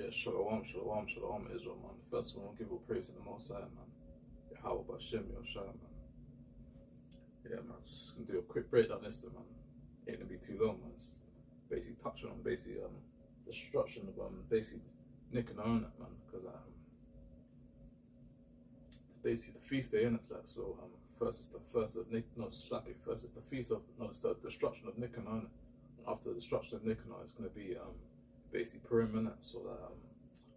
Yeah, shalom, shalom, shalom, Israel, man. First of all, give all praise to the Most High, man. Yahweh Bashem, Yoshua, man. Yeah, man. Just gonna do a quick breakdown this, man. Ain't gonna be too long, man. It's basically touching on destruction of basically Nicanor, man. Because it's basically the feast day, innit? Like, so first is the first of first is the feast of it's the destruction of Nicanor. After the destruction of Nicanor, it's gonna be basically Purim, innit? So that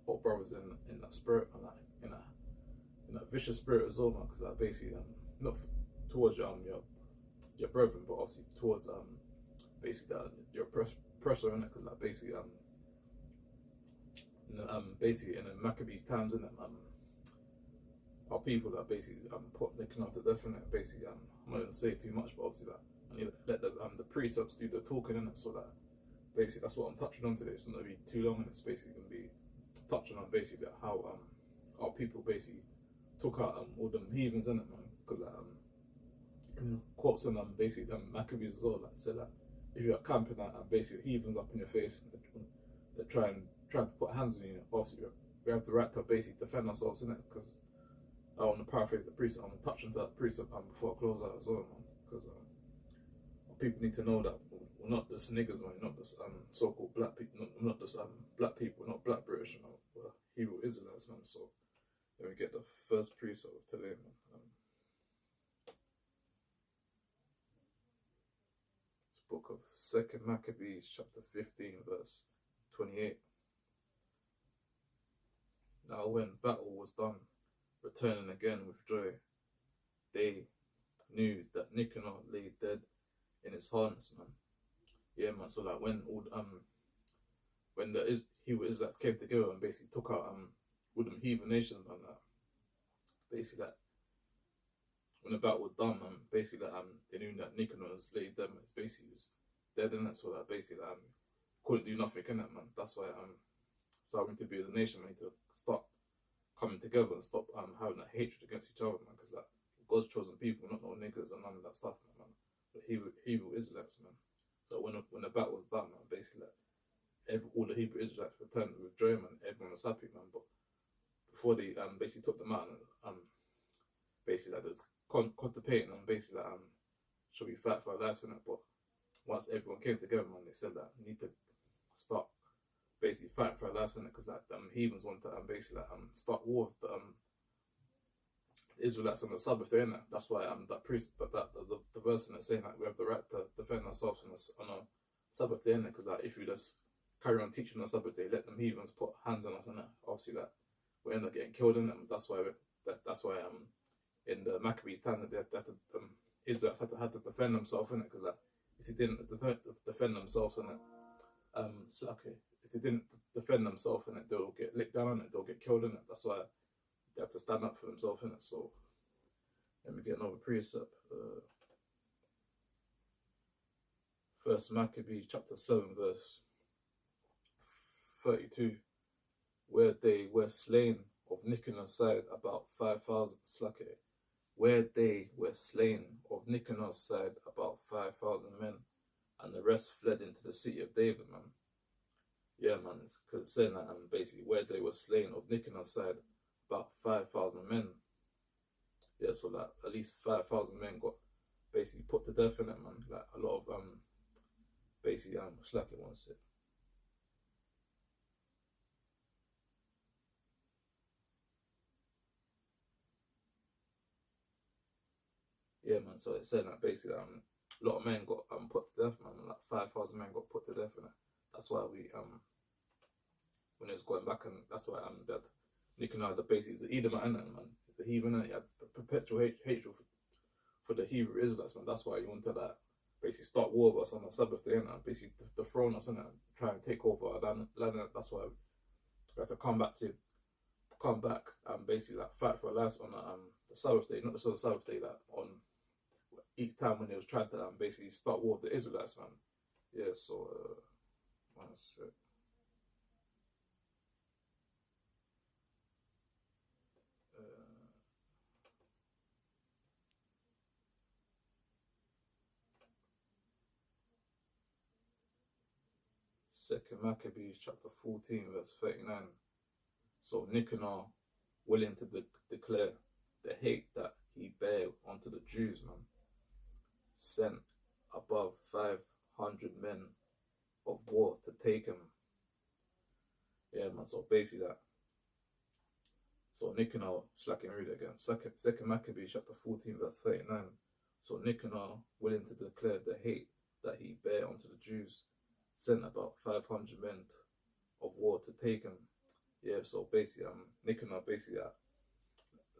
all brothers in that spirit and like in that vicious spirit as well, man. Because like basically not towards your brethren, but obviously towards basically your oppressor, innit? Because like basically basically in the Maccabees times, innit? Our people that basically put Nicanor to death, innit? Basically I'm not gonna say too much, but obviously that I need to let the precepts do the talking, innit? So that basically that's what I'm touching on today. It's not gonna be too long, and it's basically gonna be touching on basically how our people basically took out all them heathens, in it, man. Because quotes on basically Maccabees as well, like said that if you're camping at basically heathens up in your face, they're trying to put hands on you. Obviously, we have the right to basically defend ourselves, in it. Because I want to paraphrase the precept. I'm touching to that precept before I close out as well, man. Because people need to know that we're not just niggas, man. We're not just so-called black people. We're not just black people. We're not black British, you know. We're Hebrew Israelites, man. So let me get the first precept of today, man. Book of 2nd Maccabees, chapter 15, verse 28. Now when battle was done, returning again with joy, they knew that Nicanor lay dead in his harness, man. Yeah, man. So like when all when the Hebrew Israelites came together and basically took out all them heathen nations, man, basically that when the battle was done, man, basically that they knew that Nicanor was laid dead, man. It's basically was dead, in it. So that basically couldn't do nothing, in it, man. That's why starting to be as a nation, we need to start coming together and stop having that hatred against each other, man. Because like God's chosen people, not no niggas and none of that stuff, man. But Hebrew Israelites, man. So when the battle was done, man, basically like all the Hebrew Israelites returned with joy, man. Everyone was happy, man. But before they basically took them out, basically like there's contemplating on basically like should we fight for our lives, in it. But once everyone came together, man, they said that we need to start basically fighting for our lives, in it. Because like heathens want to basically like start war with the Israelites on the Sabbath day, innit? That's why that priest the verse in it saying that we have the right to defend ourselves on a Sabbath day, innit? Because like if you just carry on teaching on the Sabbath day, let them heathens put hands on us, innit? Obviously that we end up getting killed, in it. That's why in the Maccabees time that Israelites had to defend themselves, innit? Because like if they didn't defend themselves, innit? If they didn't defend themselves, innit, they'll get licked down, innit? They'll get killed, innit? That's why they have to stand up for themselves, innit? So let me get another precept. 1st Maccabees chapter 7 verse 32, where they were slain of Nicanor's side about 5,000 where they were slain of Nicanor's side about 5,000 men, and the rest fled into the city of David, man. Yeah, man, because it's saying that basically where they were slain of Nicanor's side about 5,000 men. Yeah, so like at least 5,000 men got basically put to death, in it, man. Like a lot of basically slacking one shit. Yeah, man. So it's saying that basically a lot of men got put to death, man. Like 5,000 men got put to death, in it. That's why we when it was going back, and that's why that Nicanor, the basically is the Edomite, man. It's a heathen, and he had perpetual hatred for the Hebrew Israelites, man. That's why he wanted to basically start war with us on the Sabbath day, and basically dethrone us, and try and take over our land. That's why we have to come back and basically like fight for our lives on the Sabbath day, not just on the Sabbath day, like on each time when they was trying to basically start war with the Israelites, man. Yeah, so one sec. Second Maccabees chapter 14 verse 39. So Nicanor, willing to declare the hate that he bare unto the Jews, man, sent above 500 men of war to take him. Yeah, man. So basically that. So Nicanor, slacking read it again. Second Maccabees chapter 14 verse 39. So Nicanor, willing to declare the hate that he bare unto the Jews, sent about 500 men of war to take him. Yeah, so basically, Nicanor basically,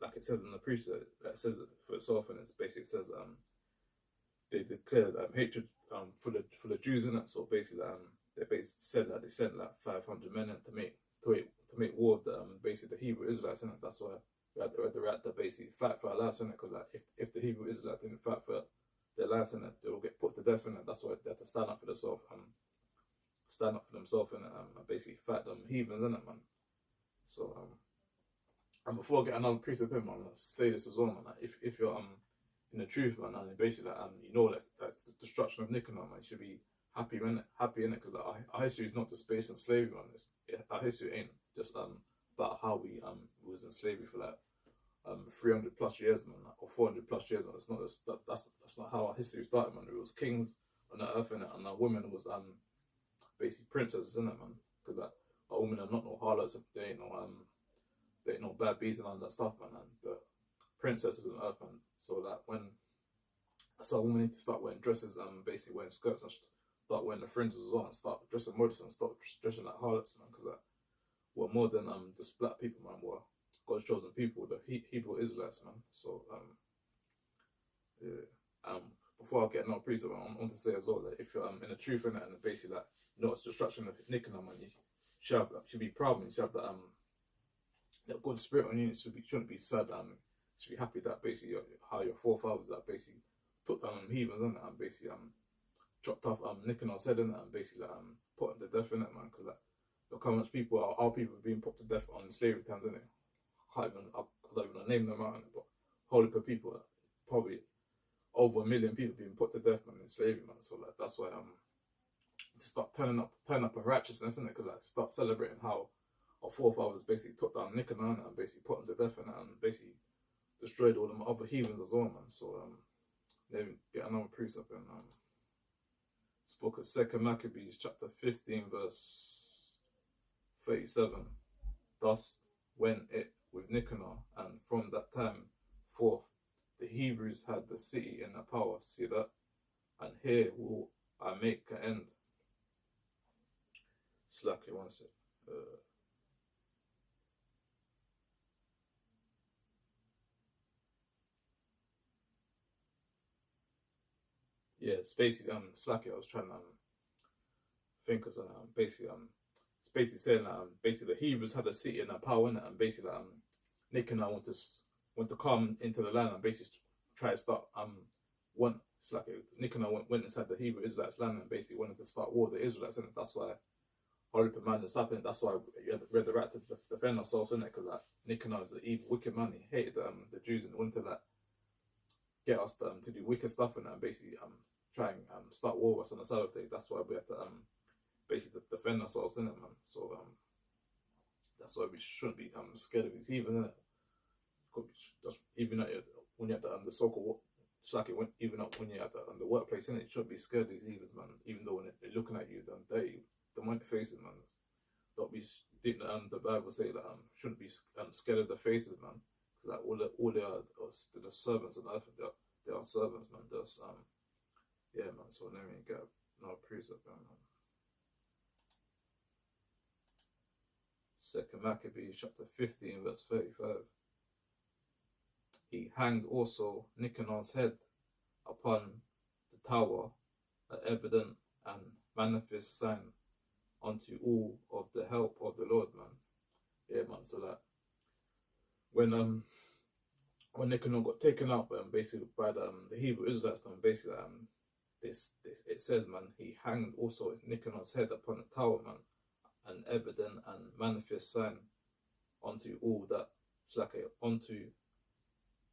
like it says in the precept, that says it for itself, and it's basically, it says they declared hatred for the Jews in it. So basically, they basically said that they sent like 500 men in to make war with basically the Hebrew Israelites in it. That's why we had to basically fight for our lives in it, because like if the Hebrew Israelites didn't fight for their lives in it, they will get put to death in it. That's why they had to stand up for themselves, in it, and basically fight them heathens in it, man. So and before I get another piece of him, man, I'll say this as well, man. Like, if you're in the truth, man, and basically you know that's the destruction of Nicanor, man, you should be happy in it, because like, our history is not just based on slavery, man. Our history ain't just about how we was in slavery for like 300 plus years, man, or 400 plus years, man. It's not just, that's not how our history started, man. It was kings on the earth in it, and our women was basically princesses in it, man. Because like our women are not no harlots, they ain't no bad bees and all that stuff, man. And the princesses on earth, man. So that when women need to start wearing dresses, basically wearing skirts, and start wearing the fringes as well, and start dressing modest and start dressing like harlots, man. Because like, we're more than just black people, man. We're God's chosen people, the Hebrew Israelites, man. So yeah. Before I get another priest, I want to say as well that if you're in the truth in it, and basically like, it's destruction of Nicanor, man, you should be proud, man. You should have that good spirit on you. It shouldn't be sad. You should be happy that basically how your forefathers that basically took down heathens in it, and basically chopped off Nicanor's head in it, and basically put him to death in it, man. Because like, look how much people our people being put to death on slavery times, in it. I don't even name them out, but whole heap of people, probably over 1 million people being put to death, man, in slavery, man. So like that's why to start turning up in righteousness, isn't it? Because like start celebrating how our forefathers basically took down Nicanor and basically put him to death and basically destroyed all them other heathens as well, man. So maybe get another precept in this book of Second Maccabees chapter 15 verse 37. Thus went it with Nicanor, and from that time forth the Hebrews had the city in their power. See that? And here will I make an end. Slack it one sec. Yeah, it's basically slack it. I was trying to think of basically it's basically saying that basically the Hebrews had a city in their power, and basically Nicanor want to come into the land and basically try to start it's like Nicanor went inside the Hebrew Israelites land and basically wanted to start war with the Israelites, and that's why horrible man is happening. That's why we had the right to defend ourselves in it, because like Nicanor is an evil, wicked man. He hated the Jews and wanted to like get us to do wicked stuff and basically try and start war with us on the Sabbath day. That's why we have to basically defend ourselves in it, man. So that's why we shouldn't be scared of these heathen, innit? Just even when you're at the so-called, it's like even up when you're at the workplace, innit? You shouldn't be scared of these heathens, man. Even though when they're looking at you, they might face it, man. Don't be. Didn't the Bible say that shouldn't be scared of their faces, man? Because like all they are the servants on earth. They are servants, man. There's yeah, man. So let me get another precept, man. Second Maccabees chapter 15 verse 35. He hanged also Nicanor's head upon the tower, an evident and manifest sign unto all of the help of the Lord, man. Yeah, man. So that when Nicanor got taken out, basically by the Hebrew Israelites, man, basically this it says, man, he hanged also Nicanor's head upon the tower, man, an evident and manifest sign unto all that, it's like unto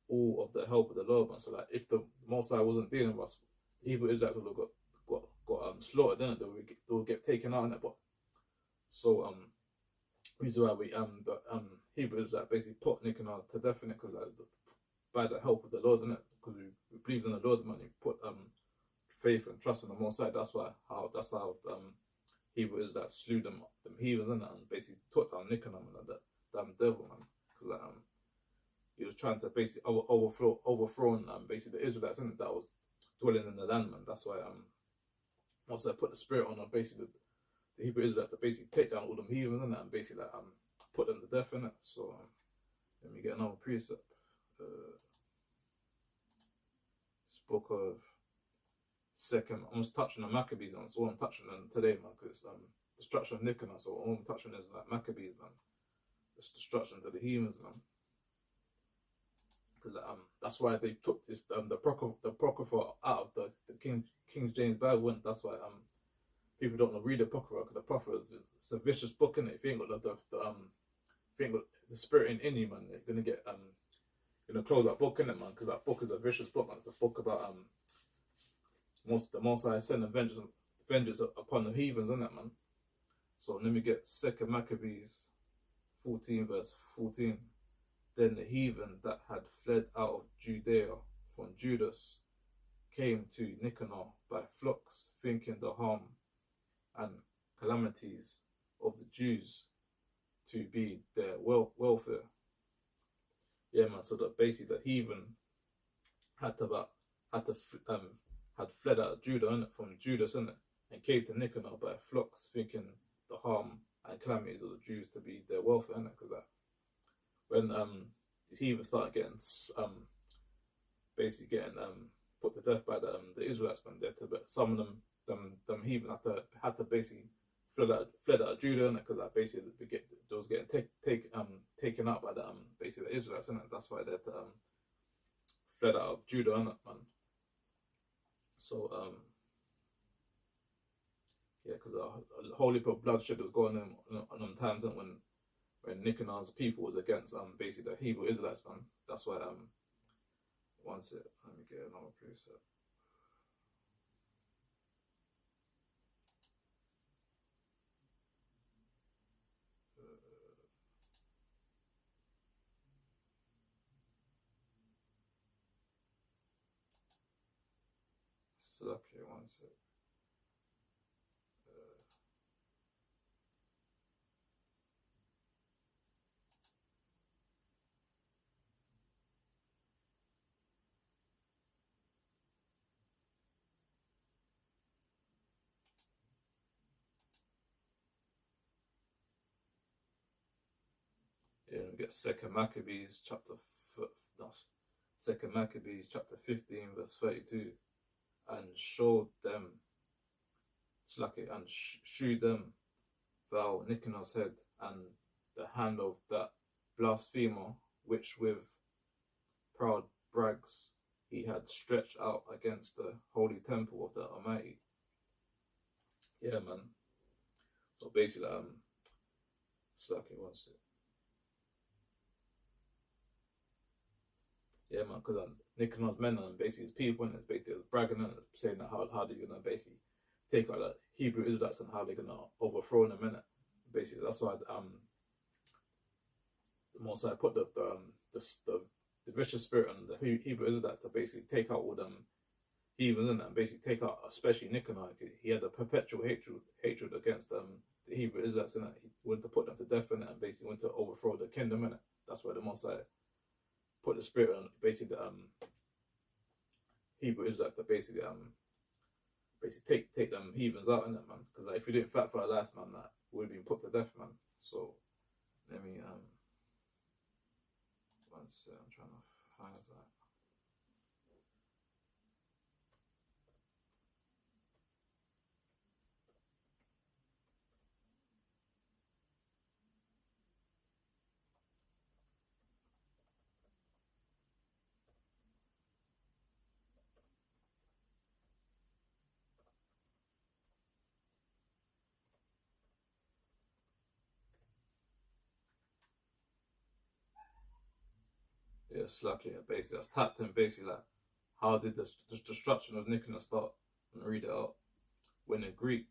all of the help of the Lord, man. So like if the Most High wasn't dealing with us, the Hebrew Israelites would have got slaughtered, then they would get taken out in it. But So reason why the Hebrews that basically put Nicanor to death in it, because by the help of the Lord in it, because we believed in the Lord, man. We put faith and trust in the Most High. That's how Hebrews that slew them heathens in it, and basically took down Nicanor, man, that damn devil, man, because he was trying to basically overthrow basically the Israelites in it that was dwelling in the land, man. That's why once I put the spirit on basically the Hebrew Israelites to basically take down all them heathens in that and basically put them to death in it. So let me get another precept. This book of second. I'm just touching the Maccabees on. So I'm touching on today, man, because it's destruction of Nicanor. So all I'm touching is like Maccabees, man. It's destruction to the heathens, man. Because that's why they took this the Apocrypha out of the King James Bible. And that's why people don't read the Apocrypha, because the Apocrypha it's a vicious book, in it. If you ain't got if you ain't got the spirit in you, man, you're gonna get close that book in it, man, because that book is a vicious book, man. It's a book about the Most High sending vengeance upon the heathens, isn't it, man? So let me get 2 Maccabees 14 verse 14. Then the heathen that had fled out of Judea from Judas came to Nicanor by flocks, thinking the harm and calamities of the Jews to be their welfare. Yeah, man. So that basically the heathen had fled out of Judah, innit, from Judas, innit, and came to Nicanor by flocks, thinking the harm and calamities of the Jews to be their welfare, innit, because when these heathen started getting basically getting put to death by the Israelites, man, some of them heathen had to basically fled out of Judah, innit, because basically they was getting taken out by the basically the Israelites, innit. That's why they had to fled out of Judah, innit, man. So yeah, because a whole heap of bloodshed was going on them times, and when Nicanor's people was against basically the Hebrew Israelites, man. That's why once it let me get another precept. So okay, one sec. Yeah, we get 2 Maccabees chapter 15 verse 32, and showed them and shew them thou Nicanor's head and the hand of that blasphemer, which with proud brags he had stretched out against the holy temple of the Almighty. Yeah, man. So basically, what's it? Yeah, man, because Nicanor's men and basically his people, and it's basically bragging and saying that how they're gonna basically take out the Hebrew Israelites and how they're gonna overthrow them in it. Basically, that's why the Most High put the vicious spirit on the Hebrew Israelites to basically take out all them heathens in it, and basically take out especially Nicanor. He had a perpetual hatred against the Hebrew Israelites in it. He wanted to put them to death in it, and basically wanted to overthrow the kingdom in it. That's why the Most High put the spirit on basically the Hebrew Israelites to basically take them heathens out in it, man. Because if we didn't fight for our lives, man, that would have been put to death, man. So let me once I'm trying to find that. Yeah, Slacky, basically that's tapped in basically like how did this destruction of Nicanor start? I'm gonna read it out. When the Greek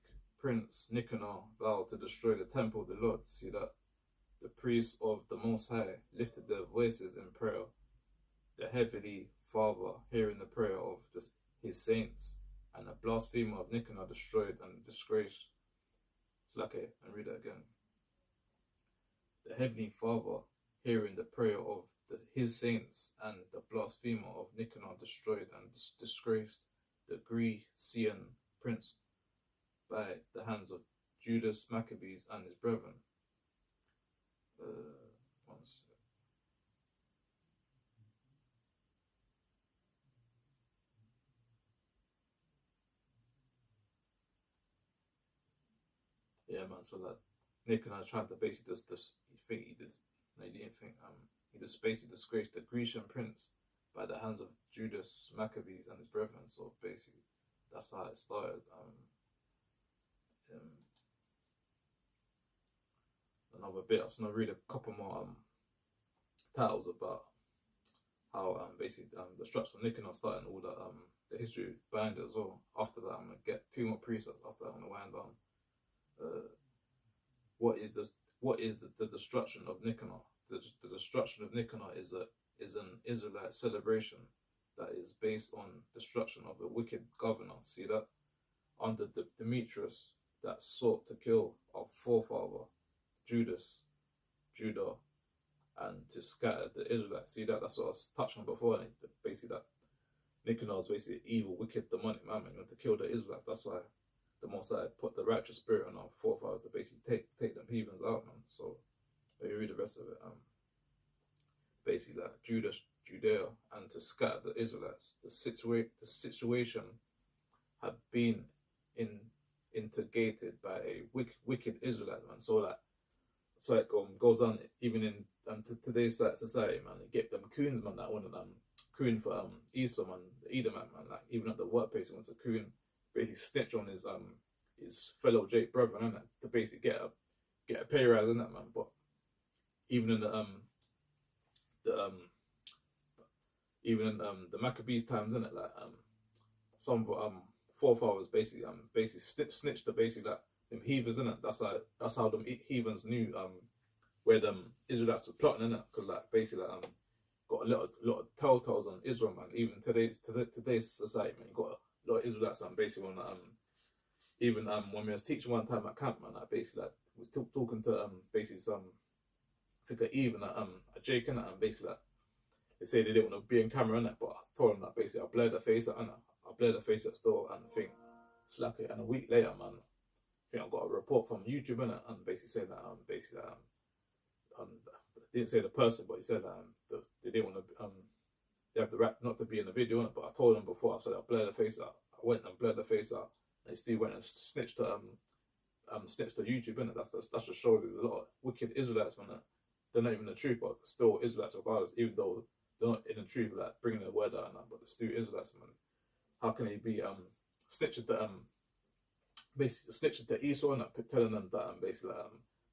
Prince Nicanor vowed to destroy the temple of the Lord. See that? The priests of the Most High lifted their voices in prayer. The Heavenly Father, hearing the prayer of his saints, and the blasphemer of Nicanor destroyed and disgraced. Okay, and read it again. The Heavenly Father, hearing the prayer of his saints, and the blasphemer of Nicanor destroyed and disgraced the Grecian prince by the hands of Judas Maccabees and his brethren. One second. Yeah, man. So that Nicanor tried to basically he just basically disgraced the Grecian prince by the hands of Judas Maccabees and his brethren. So basically, that's how it started. Another bit. I was gonna read a couple more titles about how basically the destruction of Nicanor started and all that the history behind it as well. After that, I'm gonna get 2 more precepts. After that, I'm gonna wind down. What is the destruction of Nicanor? The destruction of Nicanor is an Israelite celebration that is based on destruction of a wicked governor. See that? Under Demetrius, that sought to kill our forefather Judah, and to scatter the Israelites. See that? That's what I was touching on before. Basically, that Nicanor is basically evil, wicked, demonic man, to kill the Israelites. That's why the Most High put the righteous spirit on our forefathers to basically take them heathens out, man. So let me read the rest of it. Basically, that Judea, and to scatter the Israelites. The situation had been integrated by a wicked Israelite, man. So it goes on even in today's society, man. They get them coons, man, that want to coon for Esau, man, the Edomite, man. Like even at the workplace, he wants to coon, basically snitch on his fellow Jake brother, and to basically get a pay rise in that, man. But even in the Maccabees times, innit, like some forefathers basically snitched to basically like them heathens, innit. That's how them heathens knew where them Israelites were plotting, innit, because like basically like, got a lot of telltales on Israel, man. Even today's society, man, you got a lot of Israelites, man, basically on even when we was teaching one time at camp, man, like basically like we talking to basically some figure even a Jake, and basically like they say they didn't want to be in camera, and but I told them that basically I blurred the face out, and I blurred the face at store, and I think slack it, and a week later, man, I think I got a report from YouTube, and basically saying that basically didn't say the person, but he said that they didn't want to they have the right not to be in the video, innit? But I told them before, I said I blurred the face out. I went and blurred the face out, and they still went and snitched to YouTube, innit? That's just shows there's a lot of wicked Israelites, man. They're not even the truth, but still Israelites regardless, even though they're not in the truth, like bringing the word out and that, but they're still Israelites, man. How can they be snitching to basically snitching to Esau and telling them that basically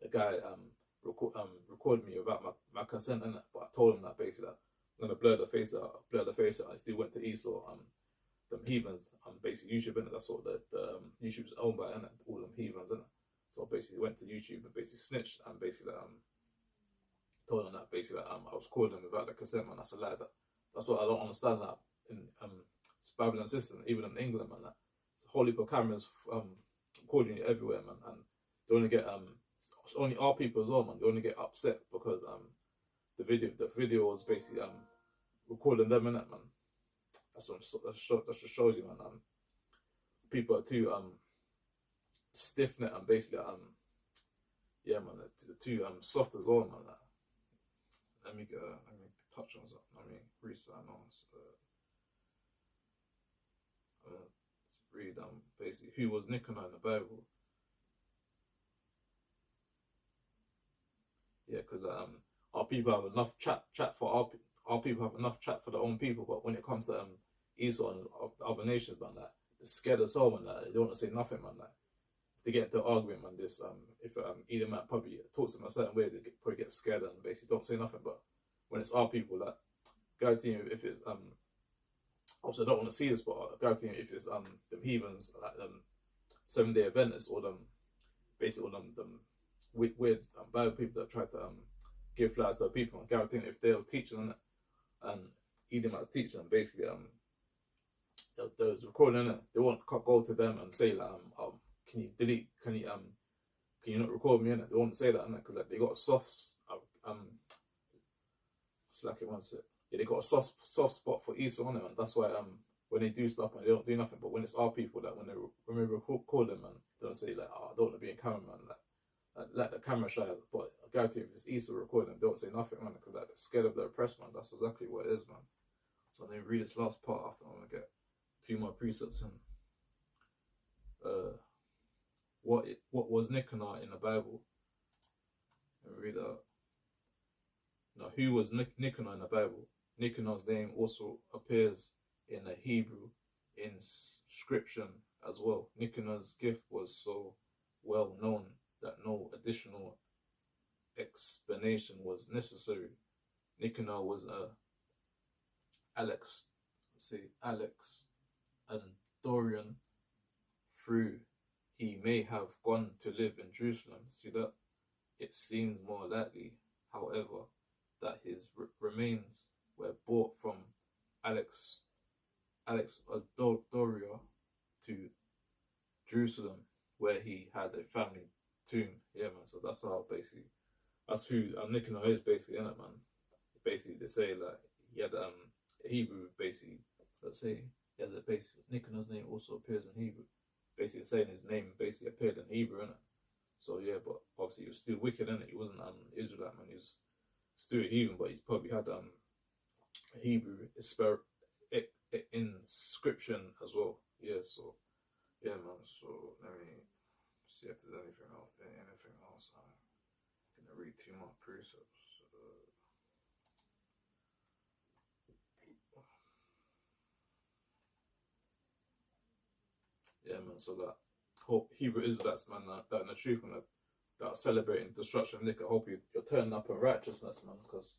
the guy recorded me without my consent, and but I told him that basically that I'm gonna blur the face out. I still went to Esau, them heathens, basically YouTube, and that's what the YouTube's owned by, and all them heathens, and so I basically went to YouTube and basically snitched, and basically told them that basically I was calling them without the consent, man. That's a lie. That's what I don't understand. That in Babylon system, even in England, man, that it's a whole heap of cameras recording you everywhere, man, and they only get it's only our people as well, man. They only get upset because the video was basically recording them in that, man. That just shows you, man. People are too stiff neck and basically yeah, man. They're too soft as well, man. Let me touch on something. Let me resign on. Let's read basically who was Nicanor in the Bible. Yeah, because our people have enough chat for our people have enough chat for their own people, but when it comes to Esau and other nations, man, like they're scared as hell, man. Like, they don't want to say nothing, man. Like if they get into an argument, man, this if Edomite probably talks to them a certain way, they probably get scared and basically don't say nothing. But when it's our people, like guarantee you, if it's obviously I don't want to see this, but I guarantee you, if it's them heathens like 7-day Adventists, or them basically all them weird bad people that try to give flowers to people. I'm guaranteeing if they were teaching it and Edomites teaching them, basically there's recording it, they won't go to them and say like can you delete, can you not record me in it? They won't say that in it because like, they got a soft slack it once it. Yeah, they got a soft spot for Esau on it, and that's why when they do stuff and they don't do nothing. But when it's our people that when we record them, man, they don't say like, oh, I don't want to be in camera, man. Like let the camera shine. But I guarantee if it's Esau recording, they don't say nothing, man, because like, they're scared of the oppressed, man. That's exactly what it is, man. So then read this last part after I'm gonna get 2 more precepts in. What was Nicanor in the Bible? Let me read it out. Now, who was Nicanor in the Bible? Nicanor's name also appears in the Hebrew inscription as well. Nicanor's gift was so well known that no additional explanation was necessary. Nicanor was Alex and Dorian through he may have gone to live in Jerusalem. See that? It seems more likely, however, that his remains were brought from Alexandria to Jerusalem, where he had a family tomb. Yeah, man. So that's how basically, that's who Nicanor is basically, innit, man. Basically, they say like he had Hebrew basically. Let's say he has a basically Nicanor's name also appears in Hebrew. Basically saying his name basically appeared in Hebrew, innit. So yeah, but obviously he was still wicked, innit. He wasn't Israelite, man. He was still a heathen, but he's probably had Hebrew inscription as well. Yeah, so yeah, man. So let me see if there's anything else. I'm gonna read 2 more precepts. Yeah, man. So that hope Hebrew Israelites, man, that in the truth, man, that are celebrating destruction, I hope you're turning up in righteousness, man, because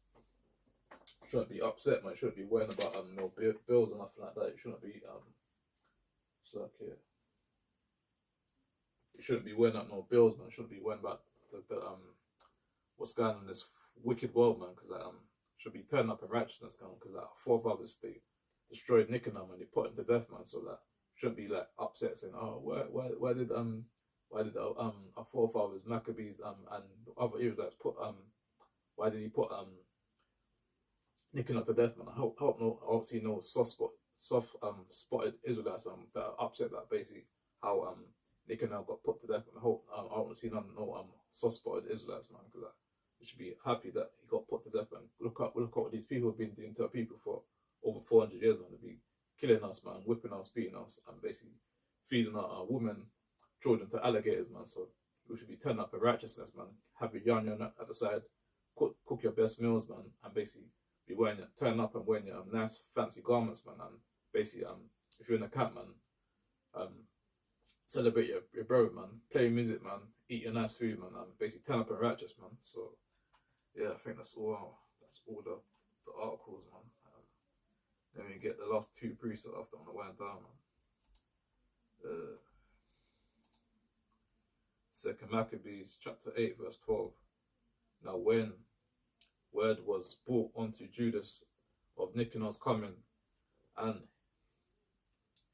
you shouldn't be upset, man. You shouldn't be worrying about no bills and nothing like that. You shouldn't be you shouldn't be worrying about no bills, man. You shouldn't be worrying about the what's going on in this wicked world, man, because should be turning up in righteousness, man, because our forefathers, they destroyed Nicanor, man. They put him to death, man. So that shouldn't be like upset saying, oh, why did our forefathers Maccabees and other Israelites put why did he put Nicanor to death, man? I hope obviously no soft spotted Israelites, man, that are upset that basically how Nicanor got put to death, and I hope I don't want to see no soft spotted Israelites, man, because we should be happy that he got put to death, man. Look at what these people have been doing to our people for over 400 years, man. They've been killing us, man, whipping us, beating us, and basically feeding our women, children to alligators, man. So we should be turning up in righteousness, man. Have your yarn at the side, cook your best meals, man, and basically be turn up and wearing your nice fancy garments, man. And basically, if you're in a camp, man, celebrate your brother, man. Play music, man. Eat your nice food, man. And basically turn up in righteous, man. So yeah, I think that's all the articles, man. Then we get the last 2 precepts after on the wind down, man. 2 Maccabees chapter 8 verse 12. Now when word was brought unto Judas of Nicanor's coming, and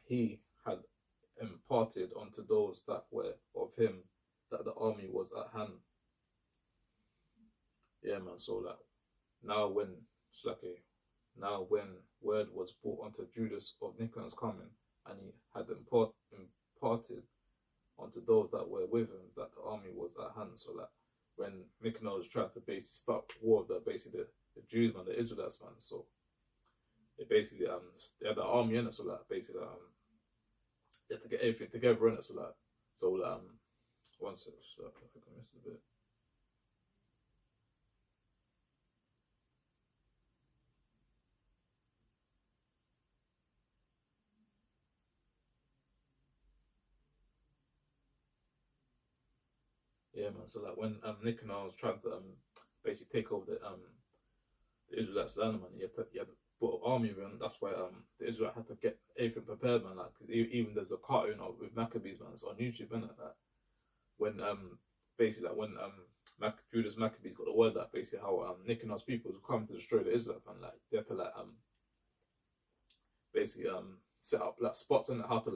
he had imparted unto those that were of him that the army was at hand. Yeah, man. So that now when word was brought unto Judas of Nicanor's coming, and he had imparted unto those that were with him that the army was at hand. So that when Nicanor was trying to basically stop war, that basically the Jews, man, the Israelites, man, so they basically they had the army in it, so that basically they had to get everything together in it, so one second, I think I missed a bit. Yeah, man. So like when Nicanor was trying to basically take over the Israelites' land, man, he had put an army in. That's why the Israel had to get everything prepared, man. Like, cause even there's a cartoon of with Maccabees, man. It's on YouTube, innit? Like when basically like when Judas Maccabees got the word that basically how Nicanor's people was coming to destroy the Israel, and like they had to basically set up like spots in it, how to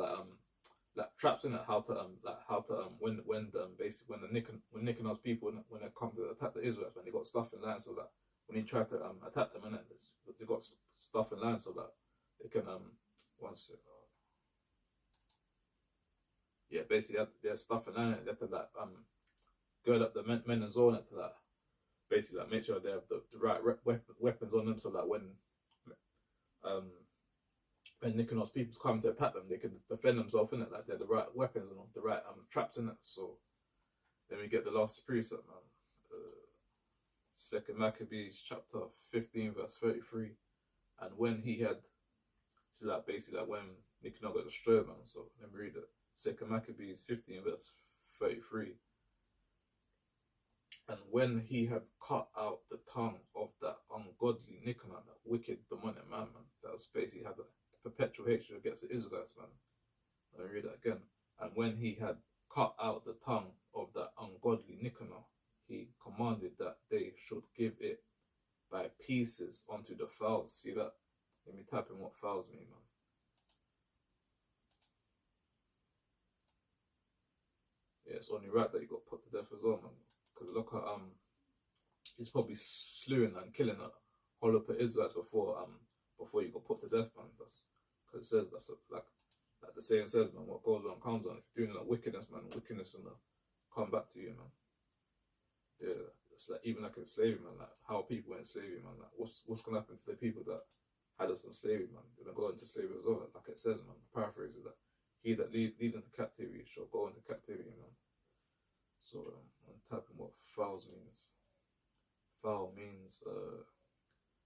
like traps in it, how to when basically when Nicanor's people when they come to attack the Israelites, when they got stuff in land, so that when he tried to attack them, in it, they got stuff in land so that they can yeah, basically there's stuff in land. They have to like gird up the men as well, to like basically like make sure they have the right weapons on them, so that when Nicanor's people come to attack them, they can defend themselves in it, like they're the right weapons and the right traps in it. So then we get the last precept, man. Second Maccabees chapter 15 verse 33, and when he had, so like basically like when Nicanor got destroyed, man. So let me read it. Second Maccabees 15 verse 33. And when he had cut out the tongue of that ungodly Nicanor, that wicked demonic man, that was basically had a perpetual hatred against the Israelites, man. Let me read that again. And when he had cut out the tongue of that ungodly Nicanor, he commanded that they should give it by pieces unto the fowls. See that? Let me type in what fowls mean, man. Yeah, it's only right that he got put to death as well, man. Because look at he's probably slewing and killing a whole lot of Israelites before he got put to death, man. That's because it says that's like the saying says, man, what goes on comes on. If you're doing like wickedness, man, wickedness and come back to you, man. Yeah, it's like even like in slavery, man. Like how people went in slavery, man. Like what's gonna happen to the people that had us in slavery, man? They're gonna go into slavery as well. Like it says, man. Paraphrase it, that he that lead into captivity shall go into captivity, man. So I'm typing what fowls means. Fowl means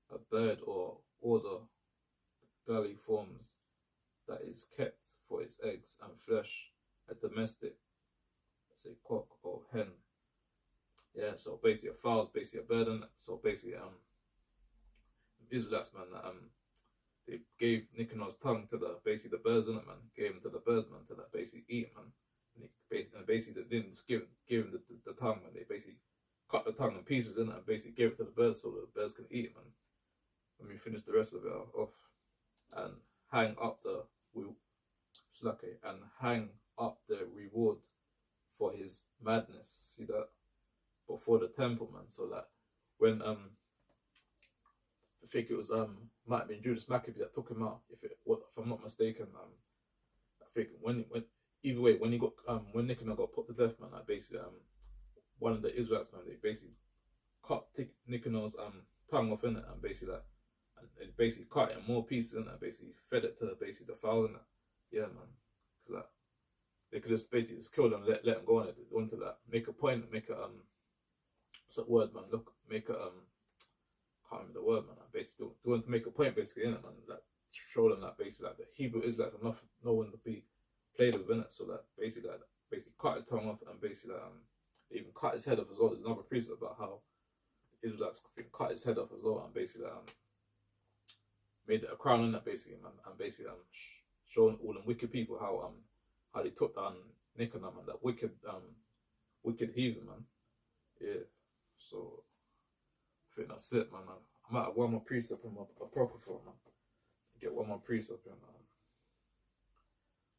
a bird or order galley forms that is kept for its eggs and flesh, a domestic, say cock or hen. Yeah, so basically a fowl is basically a bird, and so basically Israelites, man, they gave Nicanor's tongue to the birds, in it, man. Gave him to the birds, man, to that basically eat, man. And basically they didn't give him the tongue, man. They basically cut the tongue in pieces, in it, and basically gave it to the birds so that the birds can eat it, man. Let me finish the rest of it off. And hang up the reward for his madness. See that? Before the temple, man. So that when I think it was might have been Judas Maccabees that took him out, if I'm not mistaken. I think when either way, when he got when Nicanor got put to death, man, like basically one of the Israelites, man, they basically cut Nicanor's tongue off in it, and basically that, and they basically cut it in more pieces, in it, and basically fed it to basically the fowl, in it. Yeah, man, cause like they could just basically just kill them, let them go on it. They wanted to like make a point, make a what's that word, man? Look, make a can't remember the word, man. Like basically, they wanted to make a point, basically, in it, man. Like show them that basically like the Hebrew Israelites are no one to be played with, in it. So that basically cut his tongue off, and basically they even cut his head off as well. There's another precept about how the Israelites cut his head off as well, and basically made it a crown in that, basically, man, and basically showing all them wicked people how they took down Nicanor, man, that wicked heathen, man. Yeah, so I think that's it, man. I might have one more precept in my proper form, man. Get one more precept in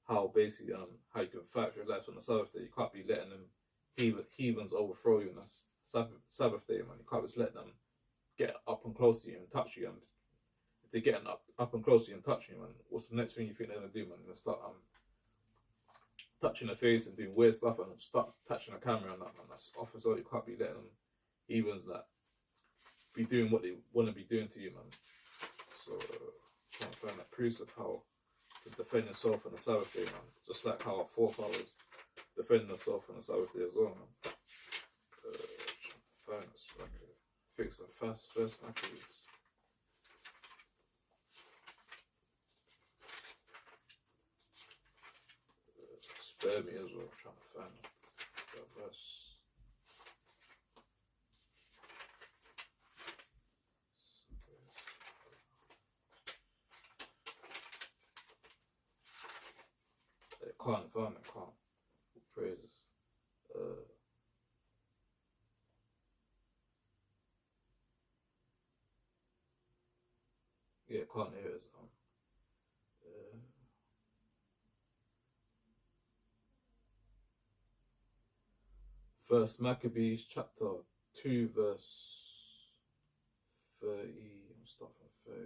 how basically how you can fight for your life on the Sabbath day. You can't be letting them heathens overthrow you on the Sabbath day, man. You can't just let them get up and close to you and touch you. And if they're getting up and close to you and touching you, man, what's the next thing you think they're gonna do, man? They're gonna start touching the face and doing weird stuff, and start touching the camera and that, man. That's off as well. You can't be letting them heathens like be doing what they want to be doing to you, man. So trying to find that precept how to defend yourself on the Sabbath day, man. Just like how our forefathers defended themselves on the Sabbath day as well, man. Trying to find this, like fix the first Maccabees. Spare me as well, trying to find that verse. can't find it, can't. Praises. Yeah, can't hear it. First Maccabees chapter 2 verse 30. I'm starting 30.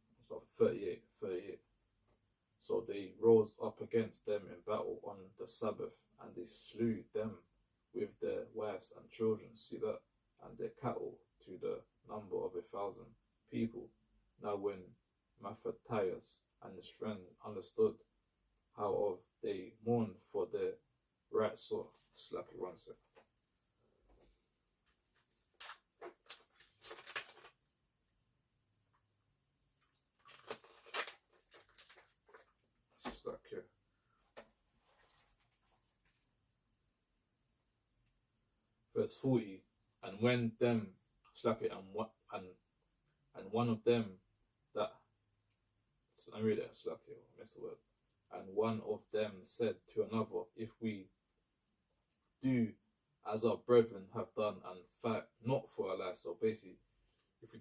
I'm starting 38. 38. So they rose up against them in battle on the Sabbath, and they slew them with their wives and children. See that? And their cattle to the number of 1,000 people. Now when Matthias and his friends understood how of they mourned for their right sort, slacky one sec. Slack here. Verse 40. And when them slack it, and one of them that, so let me read it, slack here, I missed the word. And one of them said to another, if we do as our brethren have done and fight not for our lives. So basically, if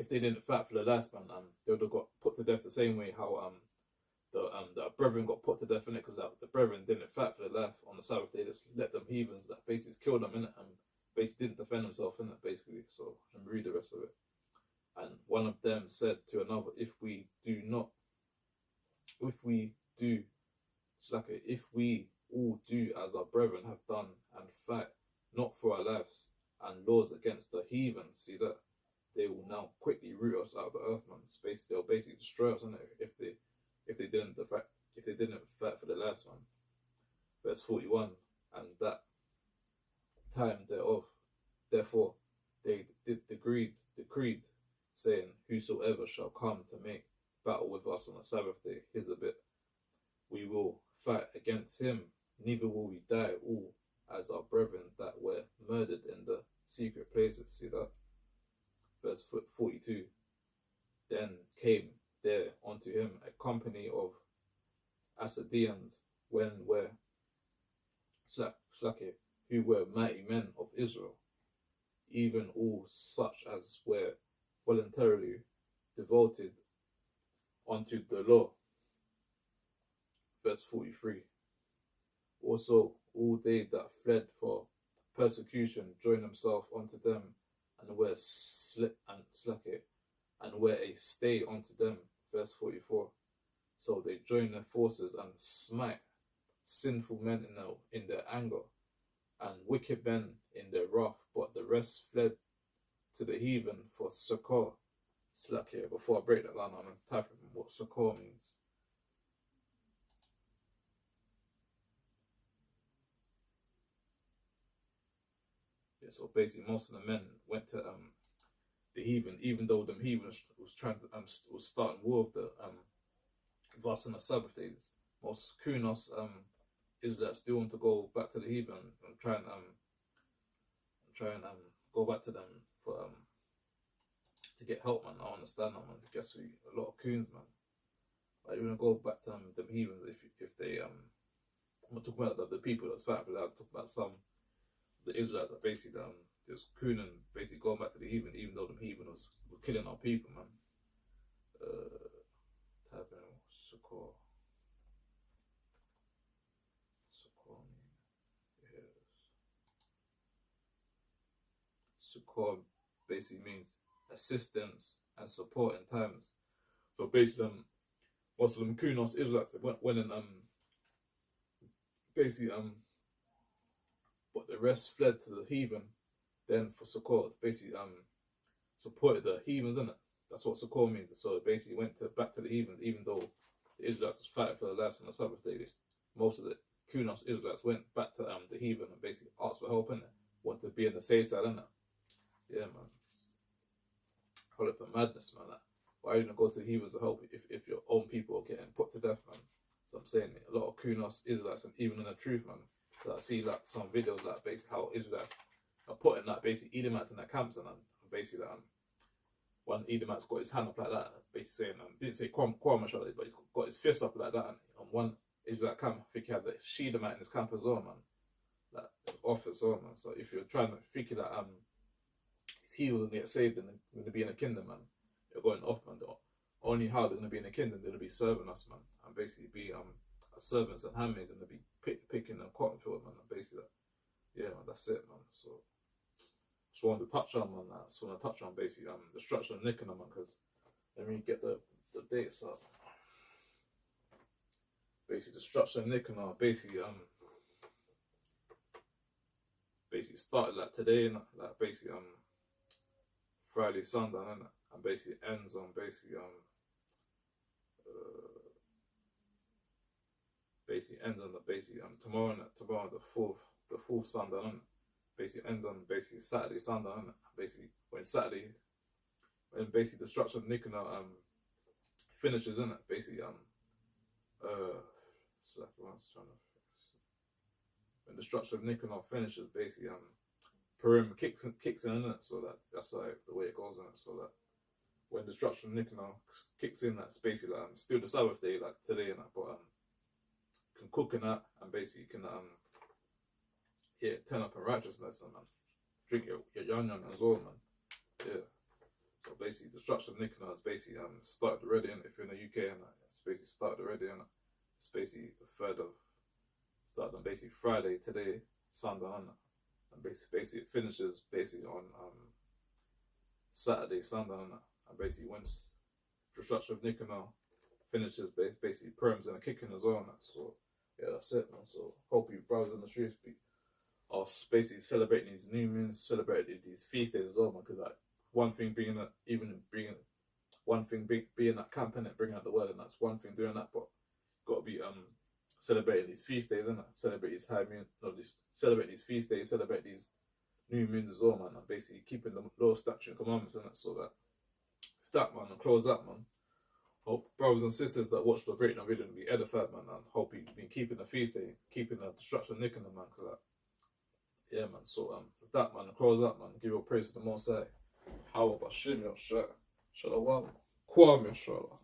they didn't fight for their lives, man, they would have got put to death the same way how the brethren got put to death in it, because the brethren didn't fight for their life on the Sabbath. They just let them heathens that basically killed them in it, and basically didn't defend themselves in it, basically. So I'm gonna read the rest of it. And one of them said to another, if we all do as our brethren have done and fight not for our lives and laws against the heathen, see that they will now quickly root us out of the earth, man. They'll basically destroy us, innit, if they didn't fight for the last one. Verse 41, and that time thereof, therefore they decreed, saying, whosoever shall come to make battle with us on the Sabbath day, here's a bit, we will fight against him, neither will we die all as our brethren that were murdered in the secret places. See that? Verse 42, then came there unto him a company of Assadeans, when were Slake, who were mighty men of Israel, even all such as were voluntarily devoted unto the law. Verse 43, also all they that fled for persecution joined themselves unto them, and were and were a stay unto them. Verse 44, so they joined their forces and smite sinful men in their anger, and wicked men in their wrath, but the rest fled to the heathen for succor. Slack here, before I break that down, I'm going to type in what succor means. Yeah, so basically most of the men went to the heathen, even though them heathen was trying to was starting war with the with us on the Sabbath days. Most Kunos Israelites still want to go back to the heathen and try and go back to them for to get help, man. I understand that, man. I guess a lot of coons, man. Like, you want to go back to them heathens if they I'm not talking about the people that's fighting, but I was talking about the Israelites that basically just cooning, basically going back to the heathen, even though the heathen were killing our people, man. Type in succor. Succor basically means assistance and support in times. So basically, most of them Kunos Israelites went and basically but the rest fled to the heathen. Then for succor, basically supported the heathens, isn't it? That's what succor means. So it basically went back to the heathen, even though the Israelites was fighting for their lives on the Sabbath day. Most of the Kunos Israelites went back to the heathen and basically asked for help, innit? Want to be in the safe side, innit? Yeah, man. Call it for madness, man. Like, why are you gonna go to the heathens to help if your own people are getting put to death, man? So I'm saying a lot of Kunos Israelites, and even in the truth, man. So I see like some videos like basically how Israelites are putting like basically Edomites in their camps and basically one Edomite's got his hand up like that, basically saying, didn't say Kwame mashallah, but he's got his fist up like that, and on one Israelite camp, I think he had the Shedamite in his camp as well, man. Like, it's off as well, man. So if you're trying to think that he will get saved and going to be in the kingdom, man, you're going off, man. Only how they're going to be in the kingdom, they're going to be serving us, man, and basically be servants and handmaids, and they'll be picking the cotton field, man, and basically yeah, man, that's it, man. So just wanted to touch on, man. I just want to touch on basically the structure of Nicanor, man, because let me get the dates up. Basically, the structure of Nicanor basically started like today, like basically Friday, Sunday, and basically ends on basically tomorrow the fourth Sunday, and basically ends on basically Saturday, Sunday, and basically when basically the structure of Nicanor finishes, in it basically when the structure of Nicanor finishes, basically Purim kicks in it, so that's like the way it goes in it. So that when the structure of Nicanor kicks in, that's basically like, still the Sabbath day like today, and that, but can cook in that, and basically can turn up in righteousness, and drink your yan as well, man. Yeah. So basically the structure of Nicanor is basically started already, and if you're in the UK, and it's basically started already, and it's basically the third of started on basically Friday today, Sunday, and basically it finishes basically on Saturday, Sunday, and basically once the structure of Nicanor finishes, basically Purim's and a kicking as well, and so yeah, that's it, man. So hope you brothers in the streets are basically celebrating these new moons, celebrating these feast days as well, man. Because like one thing being that being that camp in it, bringing out the word, and that's one thing doing that, but got to be celebrating these feast days, innit? Celebrate these high moon, celebrate these feast days, celebrate these new moons as well, man. And basically keeping the law, statute, and commandments, innit? So that with that, man, and close that, man. Hope brothers and sisters that watch the breakdown video be edified, man, and hope you've been keeping the feast day, keeping the destruction of Nicanor, man, because yeah, man. So with that, man, and close up, man. Give your praise to the Most High. How about Shimmy or Shalom? Kwame, inshallah.